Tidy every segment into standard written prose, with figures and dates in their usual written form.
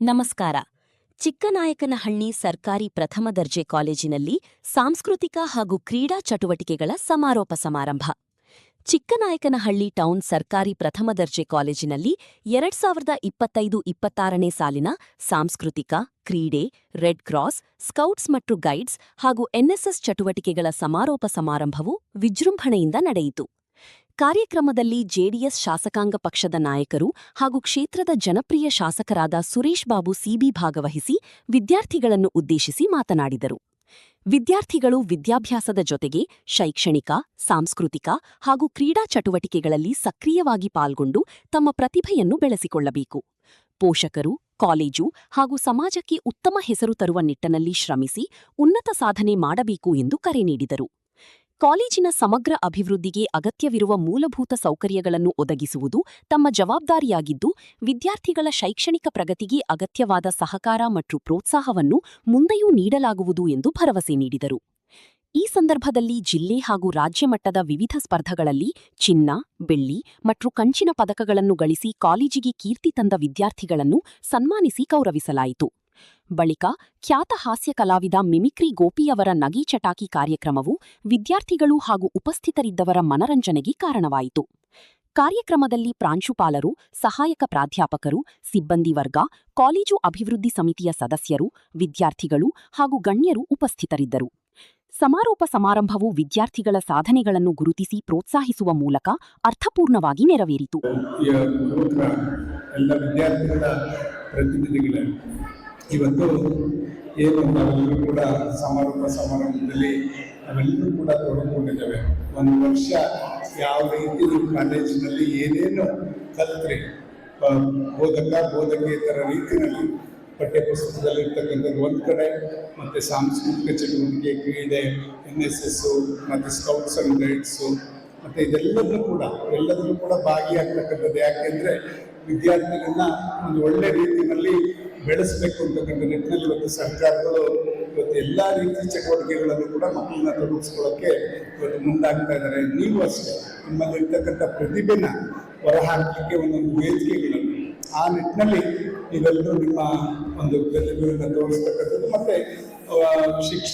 ನಮಸ್ಕಾರ. ಚಿಕ್ಕನಾಯಕನಹಳ್ಳಿ ಸರ್ಕಾರಿ ಪ್ರಥಮ ದರ್ಜೆ ಕಾಲೇಜಿನಲ್ಲಿ ಸಾಂಸ್ಕೃತಿಕ ಹಾಗೂ ಕ್ರೀಡಾ ಚಟುವಟಿಕೆಗಳ ಸಮಾರೋಪ ಸಮಾರಂಭ. ಚಿಕ್ಕನಾಯಕನಹಳ್ಳಿ ಟೌನ್ ಸರ್ಕಾರಿ ಪ್ರಥಮ ದರ್ಜೆ ಕಾಲೇಜಿನಲ್ಲಿ 2025-26ನೇ ಸಾಲಿನ ಸಾಂಸ್ಕೃತಿಕ, ಕ್ರೀಡೆ, ರೆಡ್ ಕ್ರಾಸ್, ಸ್ಕೌಟ್ಸ್ ಮತ್ತು ಗೈಡ್ಸ್ ಹಾಗೂ ಎನ್ಎಸ್ಎಸ್ ಚಟುವಟಿಕೆಗಳ ಸಮಾರೋಪ ಸಮಾರಂಭವು ವಿಜೃಂಭಣೆಯಿಂದ ನಡೆಯಿತು. ಕಾರ್ಯಕ್ರಮದಲ್ಲಿ ಜೆಡಿಎಸ್ ಶಾಸಕಾಂಗ ಪಕ್ಷದ ನಾಯಕರು ಹಾಗೂ ಕ್ಷೇತ್ರದ ಜನಪ್ರಿಯ ಶಾಸಕರಾದ ಸುರೇಶ್ ಬಾಬು ಸಿಬಿ ಭಾಗವಹಿಸಿ ವಿದ್ಯಾರ್ಥಿಗಳನ್ನು ಉದ್ದೇಶಿಸಿ ಮಾತನಾಡಿದರು. ವಿದ್ಯಾರ್ಥಿಗಳು ವಿದ್ಯಾಭ್ಯಾಸದ ಜೊತೆಗೆ ಶೈಕ್ಷಣಿಕ, ಸಾಂಸ್ಕೃತಿಕ ಹಾಗೂ ಕ್ರೀಡಾ ಚಟುವಟಿಕೆಗಳಲ್ಲಿ ಸಕ್ರಿಯವಾಗಿ ಪಾಲ್ಗೊಂಡು ತಮ್ಮ ಪ್ರತಿಭೆಯನ್ನು ಬೆಳೆಸಿಕೊಳ್ಳಬೇಕು. ಪೋಷಕರು, ಕಾಲೇಜು ಹಾಗೂ ಸಮಾಜಕ್ಕೆ ಉತ್ತಮ ಹೆಸರು ತರುವ ನಿಟ್ಟಿನಲ್ಲಿ ಶ್ರಮಿಸಿ ಉನ್ನತ ಸಾಧನೆ ಮಾಡಬೇಕು ಎಂದು ಕರೆ ನೀಡಿದರು. ಕಾಲೇಜಿನ ಸಮಗ್ರ ಅಭಿವೃದ್ಧಿಗೆ ಅಗತ್ಯವಿರುವ ಮೂಲಭೂತ ಸೌಕರ್ಯಗಳನ್ನು ಒದಗಿಸುವುದು ತಮ್ಮ ಜವಾಬ್ದಾರಿಯಾಗಿದ್ದು, ವಿದ್ಯಾರ್ಥಿಗಳ ಶೈಕ್ಷಣಿಕ ಪ್ರಗತಿಗೆ ಅಗತ್ಯವಾದ ಸಹಕಾರ ಮತ್ತು ಪ್ರೋತ್ಸಾಹವನ್ನು ಮುಂದೆಯೂ ನೀಡಲಾಗುವುದು ಎಂದು ಭರವಸೆ ನೀಡಿದರು. ಈ ಸಂದರ್ಭದಲ್ಲಿ ಜಿಲ್ಲೆ ಹಾಗೂ ರಾಜ್ಯ ಮಟ್ಟದ ವಿವಿಧ ಸ್ಪರ್ಧೆಗಳಲ್ಲಿ ಚಿನ್ನ, ಬೆಳ್ಳಿ ಮತ್ತು ಕಂಚಿನ ಪದಕಗಳನ್ನು ಗಳಿಸಿ ಕಾಲೇಜಿಗೆ ಕೀರ್ತಿ ತಂದ ವಿದ್ಯಾರ್ಥಿಗಳನ್ನು ಸನ್ಮಾನಿಸಿ ಗೌರವಿಸಲಾಯಿತು. ಬಳಿಕ ಖ್ಯಾತ ಹಾಸ್ಯ ಕಲಾವಿದ ಮಿಮಿಕ್ರಿ ಗೋಪಿಯವರ ನಗೆ ಚಟಾಕಿ ಕಾರ್ಯಕ್ರಮವು ವಿದ್ಯಾರ್ಥಿಗಳು ಹಾಗೂ ಉಪಸ್ಥಿತರಿದ್ದವರ ಮನರಂಜನೆಗೆ ಕಾರಣವಾಯಿತು. ಕಾರ್ಯಕ್ರಮದಲ್ಲಿ ಪ್ರಾಂಶುಪಾಲರು, ಸಹಾಯಕ ಪ್ರಾಧ್ಯಾಪಕರು, ಸಿಬ್ಬಂದಿ ವರ್ಗ, ಕಾಲೇಜು ಅಭಿವೃದ್ಧಿ ಸಮಿತಿಯ ಸದಸ್ಯರು, ವಿದ್ಯಾರ್ಥಿಗಳು ಹಾಗೂ ಗಣ್ಯರು ಉಪಸ್ಥಿತರಿದ್ದರು. ಸಮಾರೋಪ ಸಮಾರಂಭವು ವಿದ್ಯಾರ್ಥಿಗಳ ಸಾಧನೆಗಳನ್ನು ಗುರುತಿಸಿ ಪ್ರೋತ್ಸಾಹಿಸುವ ಮೂಲಕ ಅರ್ಥಪೂರ್ಣವಾಗಿ ನೆರವೇರಿತು. ಇವತ್ತು ಏನು ನಾವೆಲ್ಲರೂ ಕೂಡ ಸಮಾರಂಭದಲ್ಲಿ ನಾವೆಲ್ಲರೂ ಕೂಡ ತೊಡಗಿಕೊಂಡಿದ್ದೇವೆ. ಒಂದು ವರ್ಷ ಯಾವ ರೀತಿ ಕಾಲೇಜಿನಲ್ಲಿ ಏನೇನು ಕಲಿತ್ರಿ, ಬೋಧಕೇತರ ರೀತಿಯಲ್ಲಿ ಪಠ್ಯಪುಸ್ತಕದಲ್ಲಿರ್ತಕ್ಕಂಥದ್ದು ಒಂದು ಕಡೆ, ಮತ್ತು ಸಾಂಸ್ಕೃತಿಕ ಚಟುವಟಿಕೆ, ಕ್ರೀಡೆ, NSS ಮತ್ತು ಸ್ಕೌಟ್ಸ್ ಆ್ಯಂಡ್ ಗೈಡ್ಸು, ಮತ್ತು ಎಲ್ಲದನ್ನು ಕೂಡ ಭಾಗಿಯಾಗ್ತಕ್ಕಂಥದ್ದು. ಯಾಕೆಂದರೆ ವಿದ್ಯಾರ್ಥಿಗಳನ್ನ ಒಂದು ಒಳ್ಳೆ ರೀತಿಯಲ್ಲಿ ಬೆಳೆಸಬೇಕು ಅಂತಕ್ಕಂಥ ನಿಟ್ಟಿನಲ್ಲಿ ಇವತ್ತು ಸರ್ಕಾರಗಳು ಎಲ್ಲ ರೀತಿ ಚಟುವಟಿಕೆಗಳನ್ನು ಕೂಡ ಮಕ್ಕಳನ್ನ ತೊಡಗಿಸ್ಕೊಳ್ಳೋಕ್ಕೆ ಇವತ್ತು ಮುಂದಾಗ್ತಾ ಇದ್ದಾರೆ. ನೀವು ಅಷ್ಟೇ ನಿಮ್ಮಲ್ಲಿರ್ತಕ್ಕಂಥ ಪ್ರತಿಭೆನ ಹೊರಹಾಕಲಿಕ್ಕೆ ಒಂದೊಂದು ವೇದಿಕೆಗಳನ್ನು ಆ ನಿಟ್ಟಿನಲ್ಲಿ ನೀವೆಲ್ಲರೂ ನಿಮ್ಮ ಒಂದು ಪ್ರತಿಭೆಯನ್ನು ತೋರಿಸ್ತಕ್ಕಂಥದ್ದು. ಮತ್ತು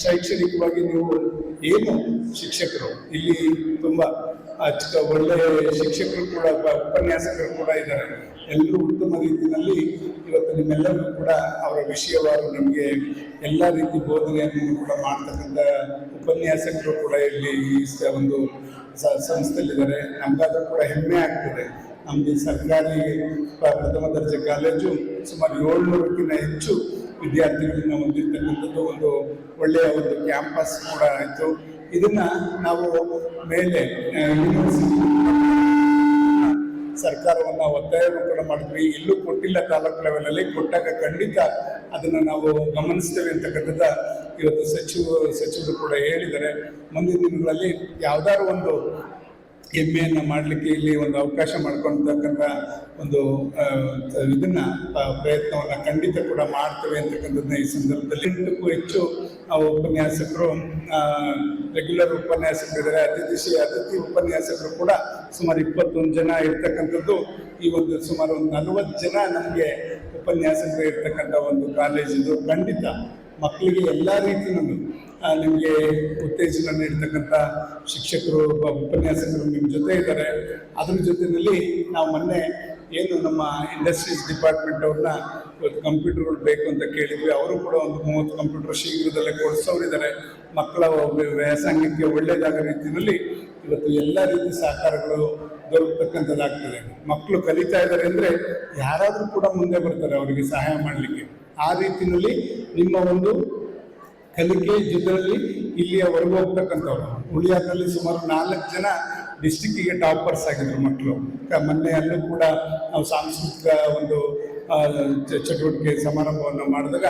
ಶೈಕ್ಷಣಿಕವಾಗಿ ನೀವು ಏನು ಶಿಕ್ಷಕರು ಇಲ್ಲಿ ತುಂಬ ಒಳ್ಳೆಯ ಶಿಕ್ಷಕರು ಕೂಡ, ಉಪನ್ಯಾಸಕರು ಕೂಡ ಇದ್ದಾರೆ. ಎಲ್ಲರೂ ಉತ್ತಮ ರೀತಿಯಲ್ಲಿ ಇವತ್ತು ನಿಮ್ಮೆಲ್ಲರೂ ಕೂಡ ಅವರ ವಿಷಯವಾರು ನಮಗೆ ಎಲ್ಲ ರೀತಿ ಬೋಧನೆಯನ್ನು ಕೂಡ ಮಾಡ್ತಕ್ಕಂಥ ಉಪನ್ಯಾಸಕರು ಕೂಡ ಇಲ್ಲಿ ಈ ಒಂದು ಸಂಸ್ಥೆಯಲ್ಲಿದ್ದಾರೆ. ನಮಗಾದರೂ ಕೂಡ ಹೆಮ್ಮೆ ಆಗ್ತದೆ. ನಮ್ಮದು ಸರ್ಕಾರಿ ಪ್ರಥಮ ದರ್ಜೆ ಕಾಲೇಜು ಸುಮಾರು 700ಕ್ಕಿಂತ ಹೆಚ್ಚು ವಿದ್ಯಾರ್ಥಿಗಳನ್ನ ಹೊಂದಿರ್ತಕ್ಕಂಥದ್ದು ಒಂದು ಒಳ್ಳೆಯ ಒಂದು ಕ್ಯಾಂಪಸ್ ಕೂಡ ಆಯಿತು. ಇದನ್ನು ನಾವು ಮೇಲೆ ಯೂನಿವರ್ಸಿಟಿ ಸರ್ಕಾರವನ್ನು ಒತ್ತಾಯವನ್ನು ಕೂಡ ಮಾಡಿದ್ವಿ. ಎಲ್ಲೂ ಕೊಟ್ಟಿಲ್ಲ, ತಾಲೂಕು ಲೆವೆಲಲ್ಲಿ ಕೊಟ್ಟಾಗ ಖಂಡಿತ ಅದನ್ನು ನಾವು ಗಮನಿಸ್ತೇವೆ ಅಂತಕ್ಕಂಥದ್ದು ಇವತ್ತು ಸಚಿವರು ಕೂಡ ಹೇಳಿದ್ದಾರೆ. ಮುಂದಿನ ದಿನಗಳಲ್ಲಿ ಯಾವುದಾದ್ರು ಒಂದು ಹೆಮ್ಮೆಯನ್ನು ಮಾಡಲಿಕ್ಕೆ ಇಲ್ಲಿ ಒಂದು ಅವಕಾಶ ಮಾಡ್ಕೊಳ್ತಕ್ಕಂಥ ಒಂದು ಇದನ್ನು ಪ್ರಯತ್ನವನ್ನು ಖಂಡಿತ ಕೂಡ ಮಾಡ್ತೇವೆ ಅಂತಕ್ಕಂಥದ್ದನ್ನ ಈ ಸಂದರ್ಭದಲ್ಲಿ 8ಕ್ಕೂ ಹೆಚ್ಚು ಉಪನ್ಯಾಸಕರು, ರೆಗ್ಯುಲರ್ ಉಪನ್ಯಾಸಕರಿದ್ದಾರೆ. ಅತಿಥಿ ಉಪನ್ಯಾಸಕರು ಕೂಡ ಸುಮಾರು 21 ಜನ ಇರ್ತಕ್ಕಂಥದ್ದು. ಈ ಒಂದು ಸುಮಾರು 40 ಜನ ನಮಗೆ ಉಪನ್ಯಾಸಕರು ಇರ್ತಕ್ಕಂಥ ಒಂದು ಕಾಲೇಜಿದು. ಖಂಡಿತ ಮಕ್ಕಳಿಗೆ ಎಲ್ಲ ರೀತಿಯಲ್ಲೂ ನಿಮಗೆ ಉತ್ತೇಜನ ನೀಡ್ತಕ್ಕಂಥ ಶಿಕ್ಷಕರು, ಉಪನ್ಯಾಸಕರು ನಿಮ್ಮ ಜೊತೆ ಇದ್ದಾರೆ. ಅದ್ರ ಜೊತೆಯಲ್ಲಿ ನಾವು ಮೊನ್ನೆ ಏನು ನಮ್ಮ ಇಂಡಸ್ಟ್ರೀಸ್ ಡಿಪಾರ್ಟ್ಮೆಂಟ್ ಅವ್ರನ್ನ ಇವತ್ತು ಕಂಪ್ಯೂಟರ್ಗಳು ಬೇಕು ಅಂತ ಕೇಳಿದ್ವಿ. ಅವರು ಕೂಡ ಒಂದು 30 ಕಂಪ್ಯೂಟರ್ ಶೀಘ್ರದಲ್ಲೇ ಕೊಡಿಸೋರಿದ್ದಾರೆ. ಮಕ್ಕಳ ವ್ಯಾಸಂಗಕ್ಕೆ ಒಳ್ಳೆಯದಾದ ರೀತಿಯಲ್ಲಿ ಇವತ್ತು ಎಲ್ಲ ರೀತಿ ಸಹಕಾರಗಳು ದೊರಕತಕ್ಕಂಥದ್ದಾಗ್ತದೆ. ಮಕ್ಕಳು ಕಲಿತಾ ಇದ್ದಾರೆ ಅಂದರೆ ಯಾರಾದರೂ ಕೂಡ ಮುಂದೆ ಬರ್ತಾರೆ ಅವರಿಗೆ ಸಹಾಯ ಮಾಡಲಿಕ್ಕೆ. ಆ ರೀತಿಯಲ್ಲಿ ನಿಮ್ಮ ಒಂದು ಕಲಿಕೆ ಜೊತೆಯಲ್ಲಿ ಇಲ್ಲಿಯವರೆಗೂ ಹೋಗ್ತಕ್ಕಂಥವ್ರು. ಉಳಿಯಾದಲ್ಲಿ ಸುಮಾರು 4 ಜನ ಡಿಸ್ಟಿಕ್ಕಿಗೆ ಟಾಪರ್ಸ್ ಆಗಿದ್ರು ಮಕ್ಕಳು. ಮೊನ್ನೆ ಅಲ್ಲೂ ಕೂಡ ನಾವು ಸಾಂಸ್ಕೃತಿಕ ಒಂದು ಚಟುವಟಿಕೆ ಸಮಾರಂಭವನ್ನು ಮಾಡಿದಾಗ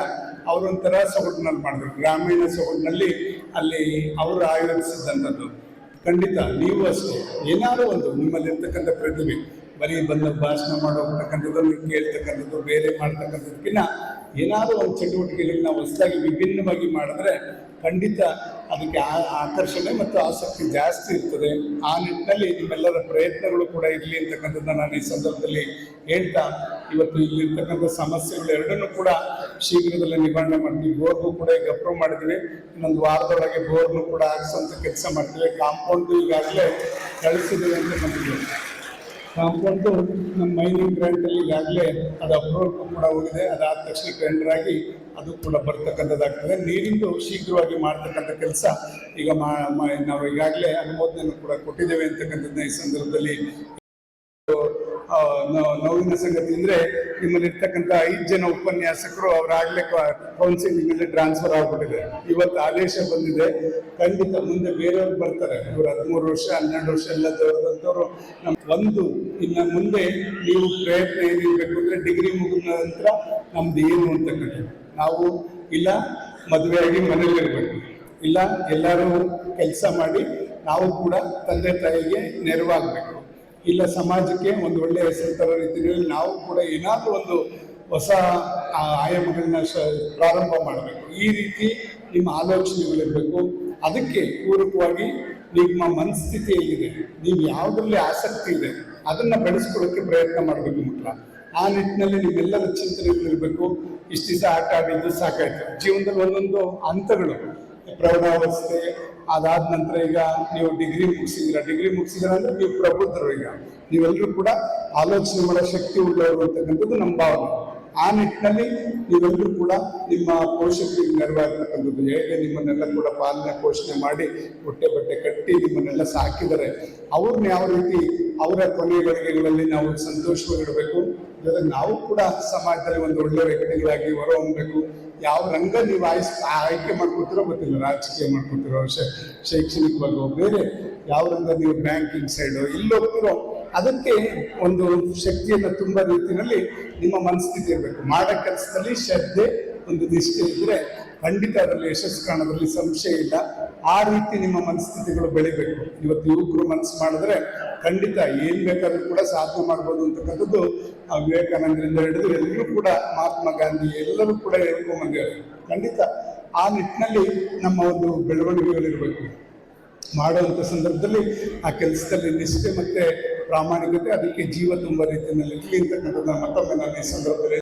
ಅವರೊಂಥರ ಸೊಗಟಿನಲ್ಲಿ ಮಾಡಿದ್ರು. ಗ್ರಾಮೀಣ ಸೊಗಟಿನಲ್ಲಿ ಅಲ್ಲಿ ಅವರು ಆಯೋಜಿಸಿದಂಥದ್ದು. ಖಂಡಿತ ನೀವು ಅಷ್ಟೇ ಏನಾದರೂ ಒಂದು ನಿಮ್ಮಲ್ಲಿರ್ತಕ್ಕಂಥ ಪ್ರತಿಭೆ, ಬರೀ ಬಂದ ಭಾಷಣ ಮಾಡೋಗ್ತಕ್ಕಂಥದ್ದನ್ನು ಕೇಳ್ತಕ್ಕಂಥದ್ದು, ಬೇರೆ ಮಾಡ್ತಕ್ಕಂಥದ್ದಕ್ಕಿಂತ ಏನಾದರೂ ಒಂದು ಚಟುವಟಿಕೆಗಳನ್ನ ಹೊಸದಾಗಿ ವಿಭಿನ್ನವಾಗಿ ಮಾಡಿದ್ರೆ ಖಂಡಿತ ಅದಕ್ಕೆ ಆಕರ್ಷಣೆ ಮತ್ತು ಆಸಕ್ತಿ ಜಾಸ್ತಿ ಇರ್ತದೆ. ಆ ನಿಟ್ಟಿನಲ್ಲಿ ನಿಮ್ಮೆಲ್ಲರ ಪ್ರಯತ್ನಗಳು ಕೂಡ ಇರಲಿ ಅಂತಕ್ಕಂಥದ್ದನ್ನು ನಾನು ಈ ಸಂದರ್ಭದಲ್ಲಿ ಹೇಳ್ತಾ, ಇವತ್ತು ಇಲ್ಲಿರ್ತಕ್ಕಂಥ ಸಮಸ್ಯೆಗಳು ಎರಡನ್ನೂ ಕೂಡ ಶೀಘ್ರದಲ್ಲೇ ನಿವಾರಣೆ ಮಾಡ್ತೀವಿ. ಬೋರ್ಗೂ ಕೂಡ ಈಗ ಅಪ್ರೂವ್ ಮಾಡಿದ್ವಿ, ಇನ್ನೊಂದು ವಾರದೊಳಗೆ ಬೋರ್ನು ಕೂಡ ಹಾಕ್ಸೋಂಥ ಕೆಲಸ ಮಾಡ್ತೀವಿ. ಕಾಂಪೌಂಡು ಈಗಾಗಲೇ ಕಳಿಸಿದ್ದೀವಿ ಅಂತ ಬಂದಿದ್ದೀವಿ. ಕಾಂಪೌಂಡು ನಮ್ಮ ಮೈನಿಂಗ್ ಗ್ರಾಂಟಲ್ಲಿ ಈಗಾಗಲೇ ಅದು ಅಪ್ರೂವಲ್ ಕೂಡ ಹೋಗಿದೆ. ಅದಾದ ತಕ್ಷಣ ಟೆಂಡರ್ ಆಗಿ ಅದು ಕೂಡ ಬರ್ತಕ್ಕಂಥದ್ದಾಗ್ತದೆ. ನೀರಿಂದು ಶೀಘ್ರವಾಗಿ ಮಾಡ್ತಕ್ಕಂಥ ಕೆಲಸ ಈಗ ನಾವು ಈಗಾಗಲೇ ಅನುಮೋದನೆಯನ್ನು ಕೂಡ ಕೊಟ್ಟಿದ್ದೇವೆ ಅಂತಕ್ಕಂಥದ್ದನ್ನ ಈ ಸಂದರ್ಭದಲ್ಲಿ ನೋವಿನ ಸಂಗತಿ ಅಂದರೆ, ನಿಮ್ಮಲ್ಲಿರ್ತಕ್ಕಂಥ 5 ಜನ ಉಪನ್ಯಾಸಕರು ಅವರಾಗಲೇ ಕೌನ್ಸಿಲಿಂಗಲ್ಲಿ ಟ್ರಾನ್ಸ್ಫರ್ ಆಗಿಬಿಟ್ಟಿದೆ. ಇವತ್ತು ಆದೇಶ ಬಂದಿದೆ, ಖಂಡಿತ ಮುಂದೆ ಬೇರೆಯವ್ರು ಬರ್ತಾರೆ. ಇವರು 13 ವರ್ಷ 12 ವರ್ಷ ಎಲ್ಲ ದೊಡ್ಡದಂಥವ್ರು ಒಂದು ಇನ್ನು ಮುಂದೆ ನೀವು ಪ್ರಯತ್ನ ಏನಿರಬೇಕು ಅಂದರೆ, ಡಿಗ್ರಿ ಮುಗಿದ ನಂತರ ನಮ್ದು ಏನು ಅಂತಕ್ಕಂಥದ್ದು, ನಾವು ಇಲ್ಲ ಮದುವೆಯಾಗಿ ಮನೇಲಿರಬೇಕು, ಇಲ್ಲ ಎಲ್ಲರೂ ಕೆಲಸ ಮಾಡಿ ನಾವು ಕೂಡ ತಂದೆ ತಾಯಿಗೆ ನೆರವಾಗಬೇಕು, ಇಲ್ಲ ಸಮಾಜಕ್ಕೆ ಒಂದು ಒಳ್ಳೆಯ ಹೆಸರು ತರೋ ರೀತಿಯಲ್ಲಿ ನಾವು ಕೂಡ ಏನಾದರೂ ಒಂದು ಹೊಸ ಆಯಾಮಗಳನ್ನ ಪ್ರಾರಂಭ ಮಾಡಬೇಕು. ಈ ರೀತಿ ನಿಮ್ಮ ಆಲೋಚನೆಗಳಿರಬೇಕು. ಅದಕ್ಕೆ ಪೂರಕವಾಗಿ ನಿಮ್ಮ ಮನಸ್ಥಿತಿ ಹೇಗಿದೆ, ನೀವು ಯಾವುದರಲ್ಲಿ ಆಸಕ್ತಿ ಇದೆ ಅದನ್ನು ಬೆಳೆಸ್ಕೊಳ್ಳೋಕ್ಕೆ ಪ್ರಯತ್ನ ಮಾಡಬೇಕು ಮಕ್ಕಳ. ಆ ನಿಟ್ಟಿನಲ್ಲಿ ನಿಮ್ಮೆಲ್ಲರ ಚಿಂತನೆಗಳಿರಬೇಕು. ಇಷ್ಟು ದಿವಸ ಆಟ ಆಡಿದ್ದು ಸಾಕಾಯ್ತು. ಜೀವನದಲ್ಲಿ ಒಂದೊಂದು ಹಂತಗಳು, ಪ್ರೌಢಾವಸ್ಥೆ ಅದಾದ ನಂತರ ಈಗ ನೀವು ಡಿಗ್ರಿ ಮುಗಿಸಿದ್ರ ಅಂದರೆ ನೀವು ಪ್ರಬುದ್ಧರು. ಈಗ ನೀವೆಲ್ಲರೂ ಕೂಡ ಆಲೋಚನೆ ಮಾಡೋ ಶಕ್ತಿ ಉಳ್ಳವರು ಅಂತಕ್ಕಂಥದ್ದು ನಮ್ಮ ಭಾವನೆ. ಆ ನಿಟ್ಟಿನಲ್ಲಿ ನೀವೆಲ್ಲರೂ ಕೂಡ ನಿಮ್ಮ ಪೋಷಕರಿಗೆ ನೆರವಾಗತಕ್ಕಂಥದ್ದು, ಹೇಗೆ ನಿಮ್ಮನ್ನೆಲ್ಲ ಕೂಡ ಪಾಲನೆ ಪೋಷಣೆ ಮಾಡಿ ಹೊಟ್ಟೆ ಬಟ್ಟೆ ಕಟ್ಟಿ ನಿಮ್ಮನ್ನೆಲ್ಲ ಸಾಕಿದರೆ ಅವ್ರನ್ನ ಯಾವ ರೀತಿ ಅವರ ಕೊನೆ ಗಳಿಗೆಗಳಲ್ಲಿ ನಾವು ಸಂತೋಷವಾಗಿಡಬೇಕು. ಜೊತೆಗೆ ನಾವು ಕೂಡ ಸಮಾಜದಲ್ಲಿ ಒಂದು ಒಳ್ಳೆಯ ವ್ಯಕ್ತಿಗಳಾಗಿ ಹೊರಹೊಮ್ಮಬೇಕು. ಯಾವ ರಂಗ ನೀವು ಆಯ್ಕೆ ಮಾಡ್ಕೊತಿರೋ ಗೊತ್ತಿಲ್ಲ, ರಾಜಕೀಯ ಮಾಡ್ಕೊತಿರೋ, ಶೈಕ್ಷಣಿಕವಾಗೋ, ಬೇರೆ ಯಾವ ರಂಗ ನೀವು ಬ್ಯಾಂಕಿಂಗ್ ಸೈಡು ಇಲ್ಲಿ ಹೋಗ್ತಿರೋ, ಅದಕ್ಕೆ ಒಂದು ಶಕ್ತಿಯನ್ನು ತುಂಬ ರೀತಿಯಲ್ಲಿ ನಿಮ್ಮ ಮನಸ್ಥಿತಿ ಇರಬೇಕು. ಮಾಡೋ ಕೆಲಸದಲ್ಲಿ ಶ್ರದ್ಧೆ ಒಂದು ನಿಷ್ಠೆ ಇದ್ದರೆ ಖಂಡಿತ ಅದರಲ್ಲಿ ಯಶಸ್ಸು ಕಾಣೋದ್ರಲ್ಲಿ ಸಂಶಯ ಇಲ್ಲ. ಆ ರೀತಿ ನಿಮ್ಮ ಮನಸ್ಥಿತಿಗಳು ಬೆಳಿಬೇಕು. ಇವತ್ತು ಯುವಕರು ಮನಸ್ಸು ಮಾಡಿದ್ರೆ ಖಂಡಿತ ಏನು ಬೇಕಾದ್ರೂ ಕೂಡ ಸಾಧನೆ ಮಾಡ್ಬೋದು ಅಂತಕ್ಕಂಥದ್ದು ವಿವೇಕಾನಂದರಿಂದ ಹಿಡಿದು ಎಲ್ಲರೂ ಕೂಡ ಮಹಾತ್ಮ ಗಾಂಧಿ ಎಲ್ಲರೂ ಕೂಡ ಹೇಳ್ಕೊಂಬಂದಿದ್ದಾರೆ. ಖಂಡಿತ ಆ ನಿಟ್ಟಿನಲ್ಲಿ ನಮ್ಮ ಒಂದು ಬೆಳವಣಿಗೆಗಳಿರಬೇಕು. ಮಾಡುವಂಥ ಸಂದರ್ಭದಲ್ಲಿ ಆ ಕೆಲಸದಲ್ಲಿ ನಿಷ್ಠೆ ಮತ್ತು ಪ್ರಾಮಾಣಿಕತೆ, ಅದಕ್ಕೆ ಜೀವ ತುಂಬ ರೀತಿಯಲ್ಲಿ ಇರಲಿ ಅಂತಕ್ಕಂಥದ್ದನ್ನು ಮತ್ತೊಮ್ಮೆ ನಾನು ಈ ಸಂದರ್ಭದಲ್ಲಿ